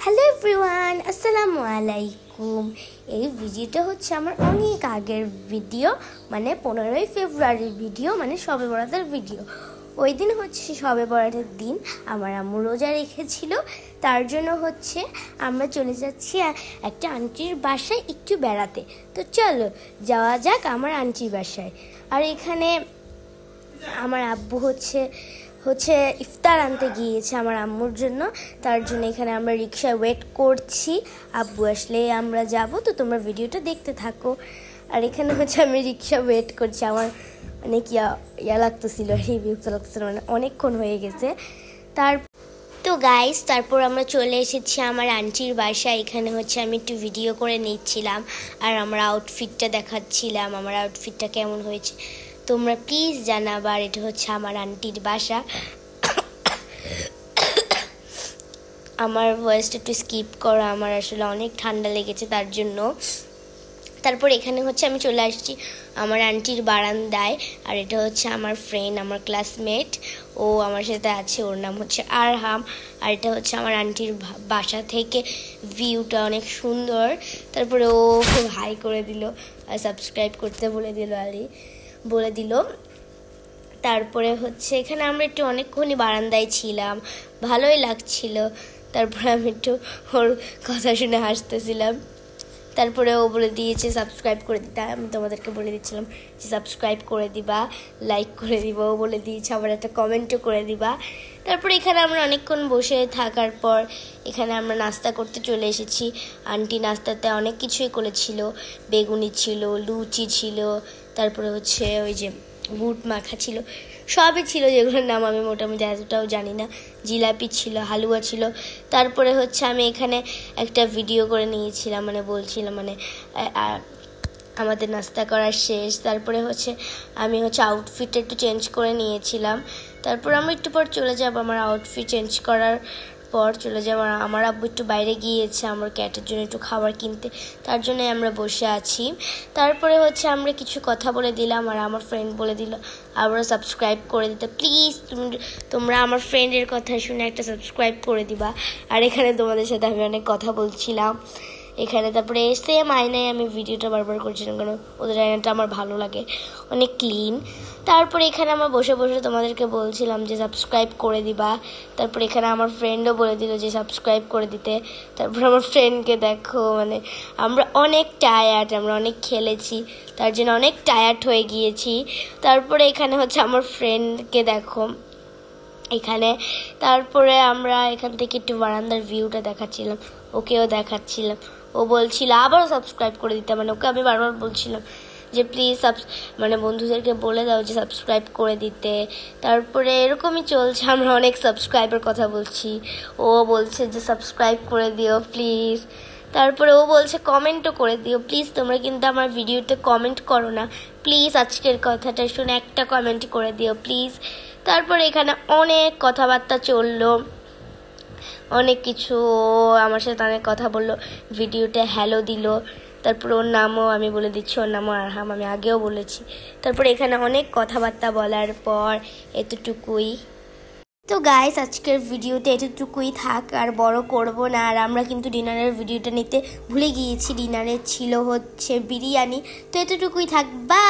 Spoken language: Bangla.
হ্যালো এভরিওয়ান, আসসালামু আলাইকুম। এই ভিডিওটা হচ্ছে আমার অনেক আগের ভিডিও, মানে 15ই ফেব্রুয়ারির ভিডিও, মানে শবে বরাতের ভিডিও। ওই দিন হচ্ছে শবে বরাতের দিন আমার আম্মু রোজা রেখেছিল, তার জন্য হচ্ছে আমরা চলে যাচ্ছি একটা আন্টির বাসায় একটু বেড়াতে। তো চলো যাওয়া যাক আমার আন্টির বাসায়। আর এখানে আমার আব্বু হচ্ছে ইফতার আনতে গিয়েছে আমার আম্মুর জন্য, তার জন্য এখানে আমরা রিক্সায় ওয়েট করছি। আব্বু আসলে আমরা যাব, তো তোমরা ভিডিওটা দেখতে থাকো। আর এখানে হচ্ছে আমি রিক্সা ওয়েট করছি, আমার অনেক ইয়া লাগতেছিল, বিরক্ত লাগতেছিল, মানে অনেকক্ষণ হয়ে গেছে। তো গাইস, তারপর আমরা চলে এসেছি আমার আন্টির বাসায়। এখানে হচ্ছে আমি একটু ভিডিও করে নিচ্ছিলাম আর আমার আউটফিটটা দেখাচ্ছিলাম, আমার আউটফিটটা কেমন হয়েছে তোমরা প্লিজ জানাবা। আর এটা হচ্ছে আমার আন্টির বাসা। আমার ভয়েসটা একটু স্কিপ করো, আমার আসলে অনেক ঠান্ডা লেগেছে তার জন্য। তারপর এখানে হচ্ছে আমি চলে আসছি আমার আন্টির বারান্দায়। আর এটা হচ্ছে আমার ফ্রেন্ড, আমার ক্লাসমেট, ও আমার সাথে আছে, ওর নাম হচ্ছে আরহাম। আর এটা হচ্ছে আমার আন্টির বাসা থেকে ভিউটা অনেক সুন্দর। তারপরে ও হাই করে দিল আর সাবস্ক্রাইব করতে বলে দিল। তারপরে হচ্ছে এখানে আমরা একটু অনেকক্ষণই বারান্দায় ছিলাম, ভালোই লাগছিল। তারপরে আমি একটু ওর কথা শুনে হাসতেছিলাম। তারপরে ও বলে দিয়েছে সাবস্ক্রাইব করে দিতে, আমি তোমাদেরকে বলে দিচ্ছিলাম যে সাবস্ক্রাইব করে দিবা, লাইক করে দিবা। ও বলে দিয়েছে আবার একটা কমেন্টও করে দিবা। তারপরে এখানে আমরা অনেকক্ষণ বসে থাকার পর এখানে আমরা নাস্তা করতে চলে এসেছি। আন্টি নাস্তাতে অনেক কিছুই করেছিল, বেগুনি ছিল, লুচি ছিল, তারপরে হচ্ছে ওই যে বুট মাখা ছিল, সবই ছিল, যেগুলোর নাম আমি মোটামুটি এতটাও জানি না। জিলাপি ছিল, হালুয়া ছিল। তারপরে হচ্ছে আমি এখানে একটা ভিডিও করে নিয়েছিলাম, মানে বলছিলাম মানে আমাদের নাস্তা করা শেষ। তারপরে হচ্ছে আমি আউটফিটটা একটু চেঞ্জ করে নিয়েছিলাম। তারপর আমি একটু পর চলে যাব, আমার আউটফিট চেঞ্জ করার পর চলে যাব। আমার আব্বু একটু বাইরে গিয়েছে আমার ক্যাটের জন্য একটু খাবার কিনতে, তার জন্য আমরা বসে আছি। তারপরে হচ্ছে আমরা কিছু কথা বলে দিলাম আর আমার ফ্রেন্ড বলে দিল আবারও সাবস্ক্রাইব করে দিতে। প্লিজ তোমরা আমার ফ্রেন্ডের কথা শুনে একটা সাবস্ক্রাইব করে দিবা। আর এখানে তোমাদের সাথে আমি অনেক কথা বলছিলাম এখানে। তারপরে সেম আয়নায় আমি ভিডিওটা বারবার করছিলাম, কারণ ওদের আয়নাটা আমার ভালো লাগে, অনেক ক্লিন। তারপরে এখানে আমরা বসে বসে তোমাদেরকে বলছিলাম যে সাবস্ক্রাইব করে দিবা। তারপরে এখানে আমার ফ্রেন্ডও বলে দিল যে সাবস্ক্রাইব করে দিতে। তারপর আমার ফ্রেন্ডকে দেখো, মানে আমরা অনেক টায়ার্ড, আমরা অনেক খেলেছি, তার জন্য অনেক টায়ার্ড হয়ে গিয়েছি। তারপরে এখানে হচ্ছে আমার ফ্রেন্ডকে দেখো এখানে। তারপরে আমরা এখান থেকে একটু বারান্দার ভিউটা দেখাচ্ছিলাম, ওকেও দেখাচ্ছিলাম। ও বলছিল আবারও সাবস্ক্রাইব করে দিতে, মানে ওকে আমি বারবার বলছিলাম যে প্লিজ মানে বন্ধুদেরকে বলে দাও যে সাবস্ক্রাইব করে দিতে। তারপরে এরকমই চলছে, আমরা অনেক সাবস্ক্রাইবের কথা বলছি, ও বলছে যে সাবস্ক্রাইব করে দিও প্লিজ। তারপরে ও বলছে কমেন্টও করে দিও প্লিজ, তোমরা কিন্তু আমার ভিডিওতে কমেন্ট করো না প্লিজ, আজকের কথাটা শুনে একটা কমেন্ট করে দিও প্লিজ। তারপরে এখানে অনেক কথাবার্তা চললো, অনেক কিছু, আমার সাথে অনেক কথা বললো, ভিডিওতে হ্যালো দিল। তারপর ওর নামও আমি বলে দিচ্ছি, ওর নামও আরহাম, আমি আগেও বলেছি। তারপরে এখানে অনেক কথাবার্তা বলার পর এতটুকুই। তো গাইস, আজকের ভিডিওতে এতটুকুই থাক, আর বড় করব না। আর আমরা কিন্তু ডিনারের ভিডিওটা নিতে ভুলে গিয়েছি, ডিনারে ছিল হচ্ছে বিরিয়ানি। তো এতটুকুই থাক, বাই।